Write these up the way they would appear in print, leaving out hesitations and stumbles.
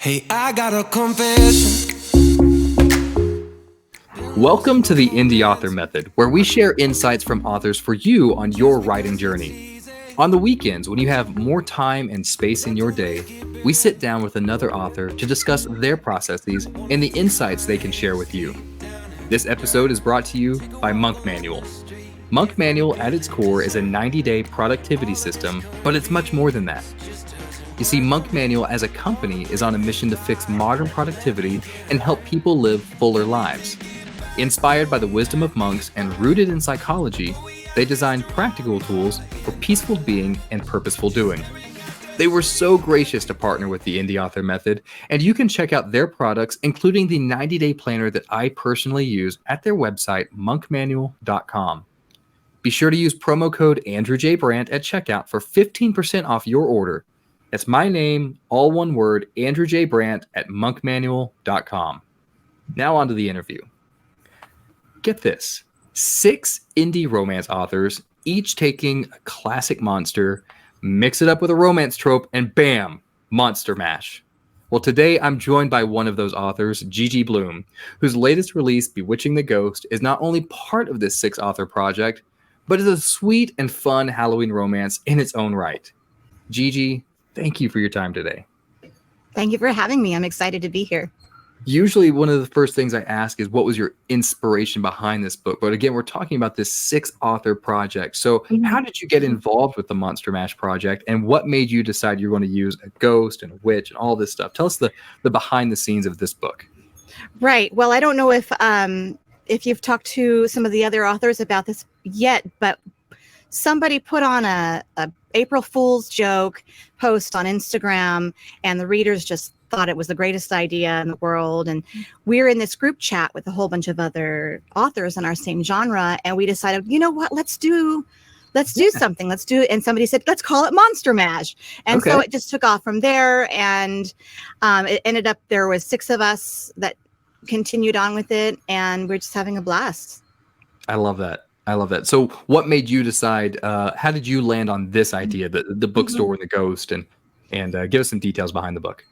Hey, I got a confession. Welcome to the Indie Author Method, where we share insights from authors for you on your writing journey. On the weekends, when you have more time and space in your day, we sit down with another author to discuss their processes and the insights they can share with you. This episode is brought to you by Monk Manual. Monk Manual at its core is a 90-day productivity system, but it's much more than that. You see, Monk Manual as a company is on a mission to fix modern productivity and help people live fuller lives. Inspired by the wisdom of monks and rooted in psychology, they designed practical tools for peaceful being and purposeful doing. They were so gracious to partner with the Indie Author Method, and you can check out their products, including the 90-day planner that I personally use, at their website, monkmanual.com. Be sure to use promo code Andrew J. Brandt at checkout for 15% off your order. That's my name, all one word, Andrew J. Brandt at monkmanual.com. Now on to the interview. Get this, 6 indie romance authors, each taking a classic monster, mix it up with a romance trope, and bam, monster mash. Well, today I'm joined by one of those authors, Gigi Blume, whose latest release, Bewitching the Ghost, is not only part of this 6-author project, but is a sweet and fun Halloween romance in its own right. Gigi, thank you for your time today. Thank you for having me. I'm excited to be here. Usually one of the first things I ask is what was your inspiration behind this book? But again, we're talking about this 6-author project. So how did you get involved with the Monster Mash project, and what made you decide you're going to use a ghost and a witch and all this stuff? Tell us the behind the scenes of this book. Right. Well, I don't know if you've talked to some of the other authors about this yet, but somebody put on a April Fool's joke post on Instagram, and the readers just thought it was the greatest idea in the world. And we're in this group chat with a whole bunch of other authors in our same genre, and we decided, you know what, let's do something. Let's do it. And somebody said, let's call it Monster Mash. And so it just took off from there, and it ended up there was 6 of us that continued on with it, and we're just having a blast. I love that. So what made you decide, how did you land on this idea, the bookstore and the ghost, and give us some details behind the book?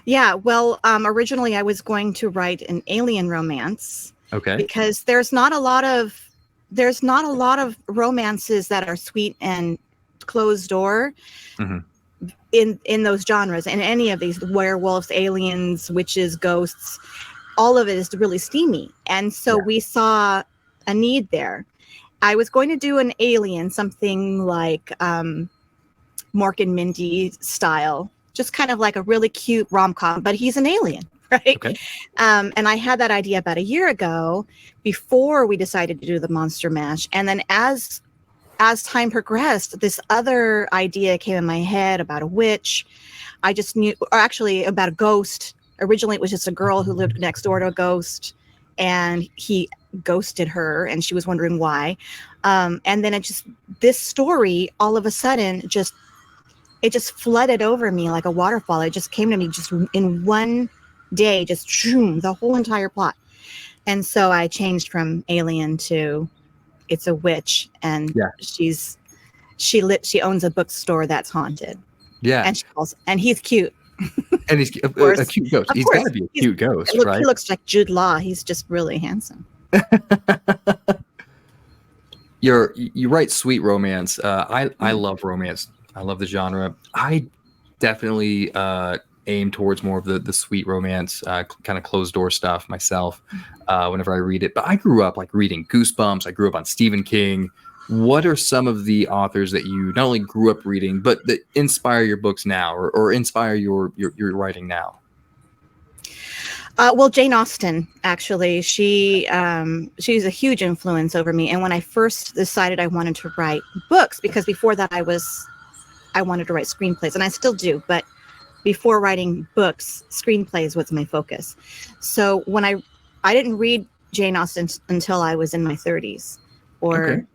Yeah, well, originally I was going to write an alien romance. Okay. Because there's not a lot of romances that are sweet and closed door in those genres, and any of these werewolves, aliens, witches, ghosts, all of it is really steamy. And so we saw a need there. I was going to do an alien, something like Mork and Mindy style, just kind of like a really cute rom-com, but he's an alien, right? Okay. And I had that idea about a year ago before we decided to do the Monster Mash. And then as time progressed, this other idea came in my head about a witch. I just knew, or actually about a ghost. Originally, it was just a girl who lived next door to a ghost, and he ghosted her, and she was wondering why. And then this story all of a sudden it just flooded over me like a waterfall. It just came to me just in one day, just the whole entire plot. And so I changed from alien to it's a witch, and she owns a bookstore that's haunted. Yeah. And he's cute. And he's a cute ghost. He's got to be a cute ghost, right? He looks like Jude Law. He's just really handsome. You write sweet romance. I love romance. I love the genre. I definitely aim towards more of the sweet romance, kind of closed door stuff myself whenever I read it. But I grew up like reading Goosebumps. I grew up on Stephen King. What are some of the authors that you not only grew up reading, but that inspire your books now, or inspire your writing now? Well, Jane Austen, actually, she's a huge influence over me. And when I first decided I wanted to write books, because before that I wanted to write screenplays, and I still do, but before writing books, screenplays was my focus. So when I didn't read Jane Austen until I was in my 30s, or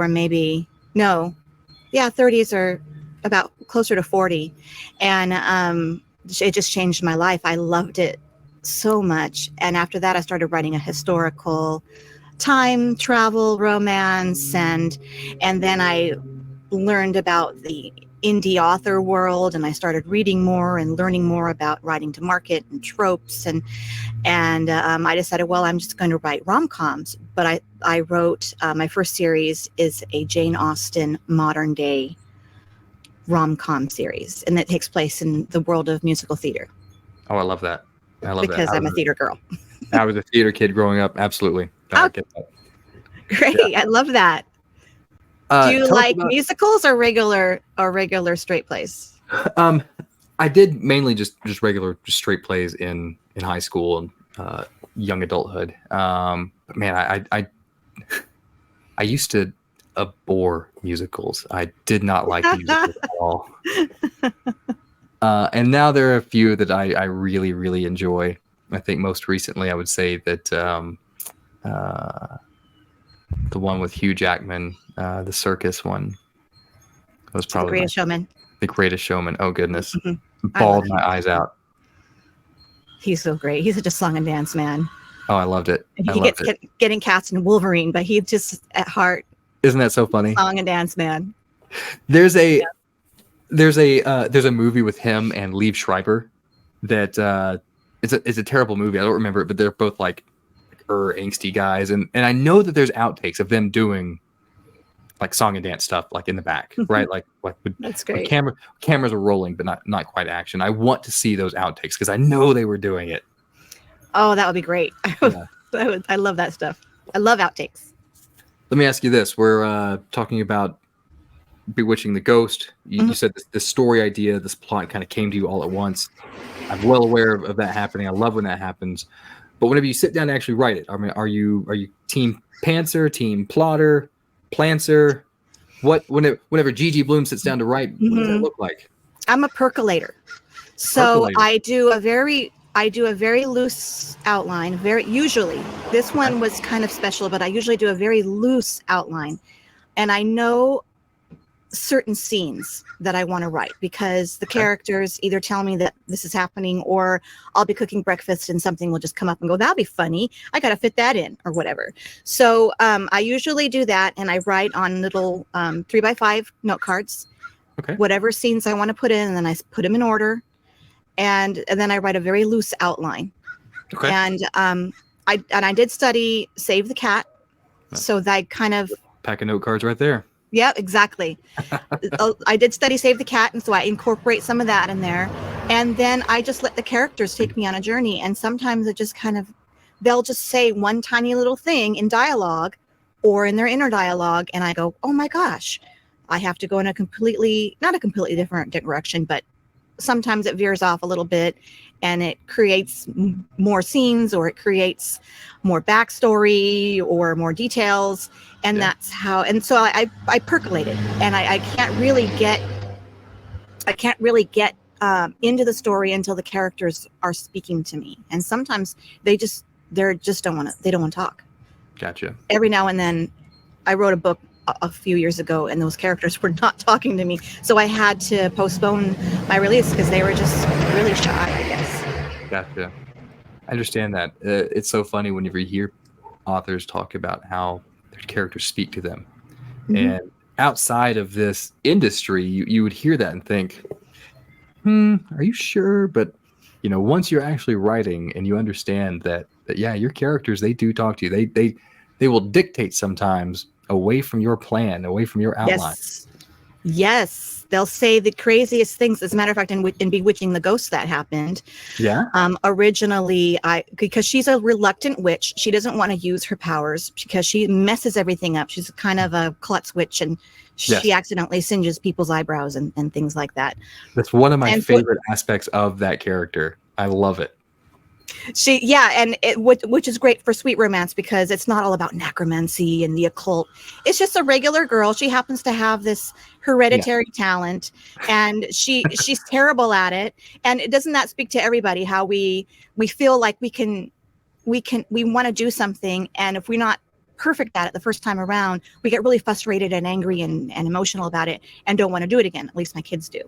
maybe 30s or about closer to 40, and it just changed my life. I loved it so much. And after that, I started writing a historical time travel romance, and then I learned about the indie author world, and I started reading more and learning more about writing to market and tropes, and I decided, well, I'm just going to write rom-coms. But I wrote my first series is a Jane Austen modern day rom-com series, and it takes place in the world of musical theater. Oh, I love that. I love because that. I'm a theater girl. I was a theater kid growing up. Absolutely. I get that. Great. Yeah. I love that. Do you like musicals or regular straight plays? I did mainly just regular straight plays in high school and young adulthood. But man, I used to abhor musicals. I did not like musicals at all. And now there are a few that I really, really enjoy. I think most recently I would say that the one with Hugh Jackman, the circus one, was probably The Greatest Showman. The Greatest Showman. Oh, goodness. Mm-hmm. Bawled my eyes out. He's so great. He's such a song and dance man. Oh, I loved it. He gets getting cast in Wolverine, but he's just at heart. Isn't that so funny? Song and dance man. There's a movie with him and Liev Schreiber that it's a terrible movie. I don't remember it, but they're both like angsty guys, and I know that there's outtakes of them doing like song and dance stuff like in the back, right? like that's great. Cameras are rolling, but not quite action. I want to see those outtakes because I know they were doing it. Oh, that would be great. Yeah. I love that stuff. I love outtakes. Let me ask you this: we're talking about Bewitching the Ghost. You said this story idea, this plot kind of came to you all at once. I'm well aware of that happening. I love when that happens. But whenever you sit down to actually write it, I mean, are you team pantser, team plotter, plancer? Whenever Gigi Blume sits down to write, what does that look like? I'm a percolator. So I do a very loose outline. Usually this one was kind of special, but I usually do a very loose outline, and I know certain scenes that I want to write because the characters either tell me that this is happening, or I'll be cooking breakfast and something will just come up and go, that'll be funny. I got to fit that in or whatever. So I usually do that, and I write on little 3x5 note cards, whatever scenes I want to put in, and then I put them in order. And then I write a very loose outline. Okay. And I did study Save the Cat. So that kind of pack of note cards right there. Yeah, exactly. I did study Save the Cat, and so I incorporate some of that in there. And then I just let the characters take me on a journey. And sometimes it just they'll just say one tiny little thing in dialogue or in their inner dialogue. And I go, oh my gosh, I have to go in not a completely different direction, but sometimes it veers off a little bit and it creates more scenes, or it creates more backstory or more details. And that's how, and so I percolate it, and I can't really get into the story until the characters are speaking to me. And sometimes they don't want to talk. Gotcha. Every now and then I wrote a book a few years ago, and those characters were not talking to me. So I had to postpone my release because they were just really shy, I guess. Gotcha. I understand that. It's so funny whenever you hear authors talk about how their characters speak to them. And outside of this industry, you would hear that and think, are you sure? But, once you're actually writing and you understand that yeah, your characters, they do talk to you. They will dictate sometimes away from your plan, away from your outline. Yes. They'll say the craziest things. As a matter of fact, in Bewitching the Ghost, that happened. Yeah. Originally, because she's a reluctant witch, she doesn't want to use her powers because she messes everything up. She's kind of a klutz witch, and she accidentally singes people's eyebrows and things like that. That's one of my favorite aspects of that character. I love it. Which is great for sweet romance because it's not all about necromancy and the occult. It's just a regular girl. She happens to have this hereditary talent, and she's terrible at it. And doesn't that speak to everybody, how we feel like we want to do something, and if we're not perfect at it the first time around, we get really frustrated and angry and emotional about it and don't want to do it again. At least my kids do.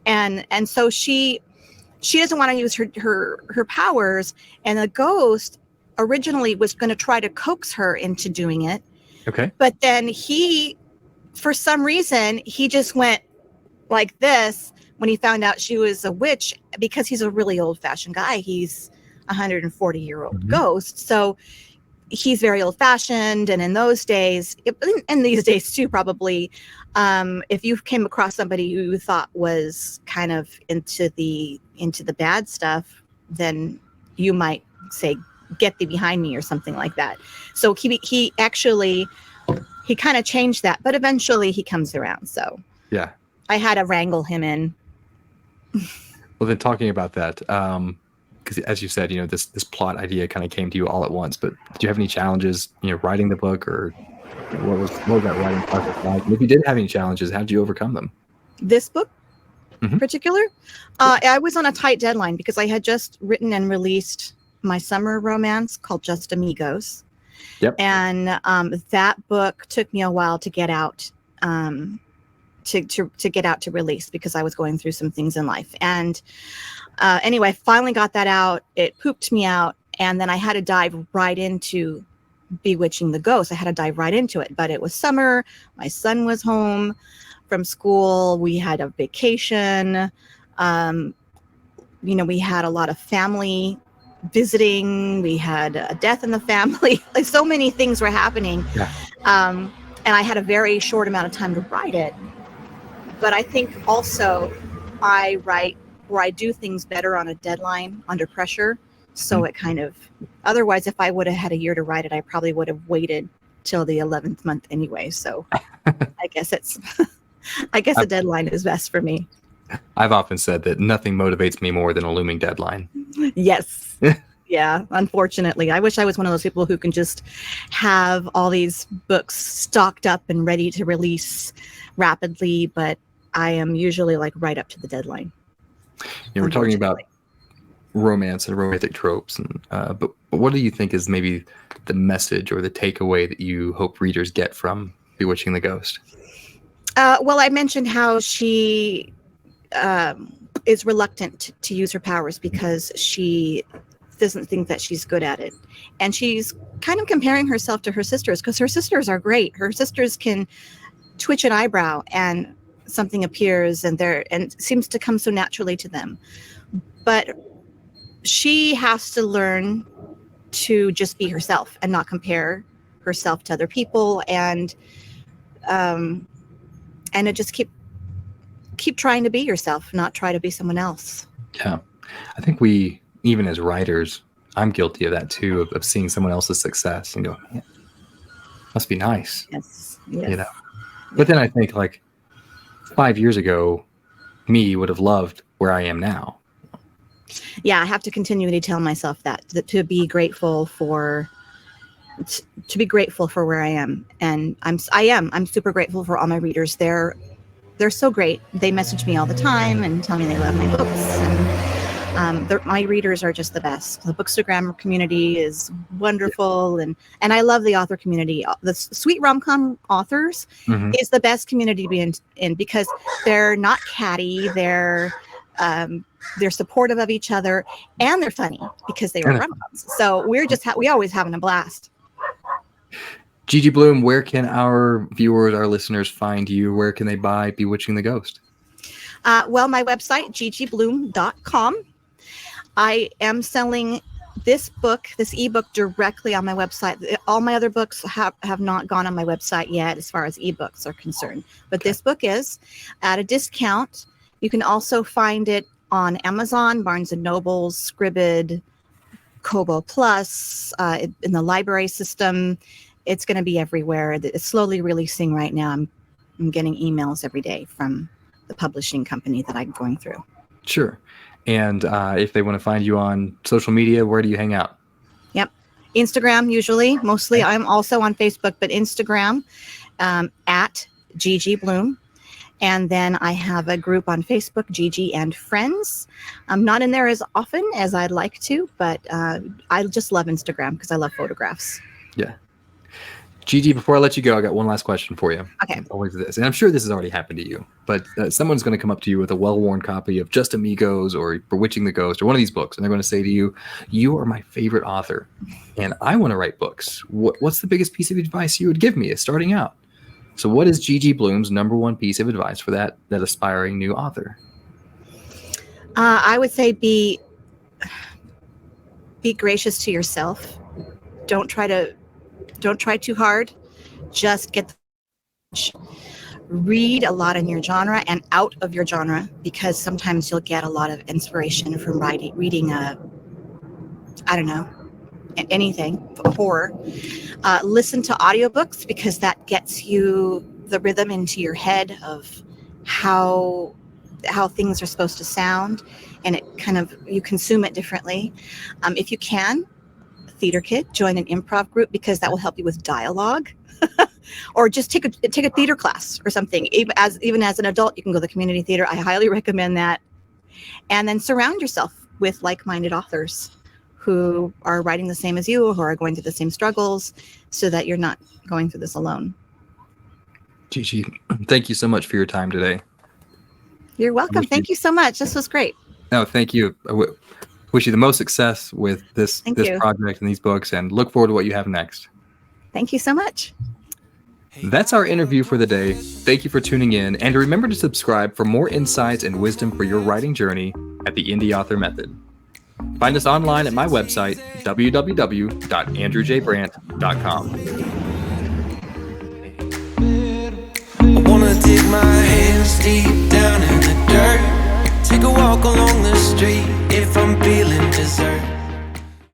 And so she doesn't want to use her powers, and the ghost originally was going to try to coax her into doing it. Okay. But then he, for some reason, he just went, like this when he found out she was a witch, because he's a really old-fashioned guy. He's a 140-year-old ghost. So he's very old-fashioned. And in those days, and these days too, probably, if you came across somebody who you thought was kind of into the bad stuff, then you might say, "Get thee behind me," or something like that. So he actually kind of changed that, but eventually he comes around. So yeah, I had to wrangle him in. Well, then talking about that, because as you said, this plot idea kind of came to you all at once. But did you have any challenges, writing the book, or what was that writing process like? And if you did have any challenges, how did you overcome them? This book, in particular, I was on a tight deadline because I had just written and released my summer romance called Just Amigos. Yep. And that book took me a while to get out. To get out to release, because I was going through some things in life. And anyway, I finally got that out. It pooped me out. And then I had to dive right into Bewitching the Ghost. I had to dive right into it. But it was summer. My son was home from school. We had a vacation. We had a lot of family visiting. We had a death in the family. Like, so many things were happening. Yeah. And I had a very short amount of time to write it. But I think also I write, or I do things better on a deadline, under pressure. So it kind of, otherwise, if I would have had a year to write it, I probably would have waited till the 11th month anyway. So I guess a deadline is best for me. I've often said that nothing motivates me more than a looming deadline. Yes. Yeah, unfortunately. I wish I was one of those people who can just have all these books stocked up and ready to release rapidly, but I am usually like right up to the deadline. We're talking about romance and romantic tropes, and but what do you think is maybe the message or the takeaway that you hope readers get from Bewitching the Ghost? Well, I mentioned how she is reluctant to use her powers because she doesn't think that she's good at it. And she's kind of comparing herself to her sisters, because her sisters are great. Her sisters can twitch an eyebrow and something appears, and seems to come so naturally to them. But she has to learn to just be herself and not compare herself to other people, and to just keep trying to be yourself, not try to be someone else. Yeah. I think we, even as writers, I'm guilty of that too, of seeing someone else's success and go, yeah, must be nice. Yes. But then I think, like, 5 years ago, me would have loved where I am now. Yeah, I have to continually tell myself that to be grateful for where I am. And I'm super grateful for all my readers. They're so great. They message me all the time and tell me they love my books. And my readers are just the best. The Bookstagram community is wonderful, and I love the author community. The Sweet Rom-Com Authors is the best community to be in because they're not catty. They're supportive of each other, and they're funny because they are rom-coms. So we always having a blast. Gigi Blume, where can our viewers, our listeners find you? Where can they buy Bewitching the Ghost? Well, my website, gigiblume.com. I am selling this ebook directly on my website. All my other books have not gone on my website yet as far as ebooks are concerned. But this book is at a discount. You can also find it on Amazon, Barnes & Noble, Scribd, Kobo Plus, in the library system. It's going to be everywhere. It's slowly releasing right now. I'm getting emails every day from the publishing company that I'm going through. Sure. And if they want to find you on social media, where do you hang out? Yep. Instagram, usually. Mostly. I'm also on Facebook, but Instagram at Gigi Blume. And then I have a group on Facebook, Gigi and Friends. I'm not in there as often as I'd like to, but I just love Instagram because I love photographs. Yeah. Gigi, before I let you go, I got one last question for you. Okay. Always this, and I'm sure this has already happened to you, but someone's going to come up to you with a well-worn copy of Just Amigos or Bewitching the Ghost or one of these books, and they're going to say to you, "You are my favorite author, and I want to write books. What's the biggest piece of advice you would give me as starting out?" So what is Gigi Blume's number one piece of advice for that aspiring new author? I would say be gracious to yourself. Don't try too hard. Just read a lot in your genre and out of your genre, because sometimes you'll get a lot of inspiration from reading anything, horror. Listen to audiobooks, because that gets you the rhythm into your head of how things are supposed to sound, and it you consume it differently. If you can, theater kid, join an improv group, because that will help you with dialogue. Or just take a theater class or something. Even as an adult, you can go to the community theater. I highly recommend that. And then surround yourself with like-minded authors who are writing the same as you, who are going through the same struggles, so that you're not going through this alone. Gigi, thank you so much for your time today. You're welcome. Thank you so much. This was great. No, thank you. I wish you the most success with this project and these books, and look forward to what you have next. Thank you so much. That's our interview for the day. Thank you for tuning in, and remember to subscribe for more insights and wisdom for your writing journey at the Indie Author Method. Find us online at my website, www.andrewjbrandt.com. I wanna dig my hands deep down in the dirt. Take a walk along the street if I'm feeling dessert.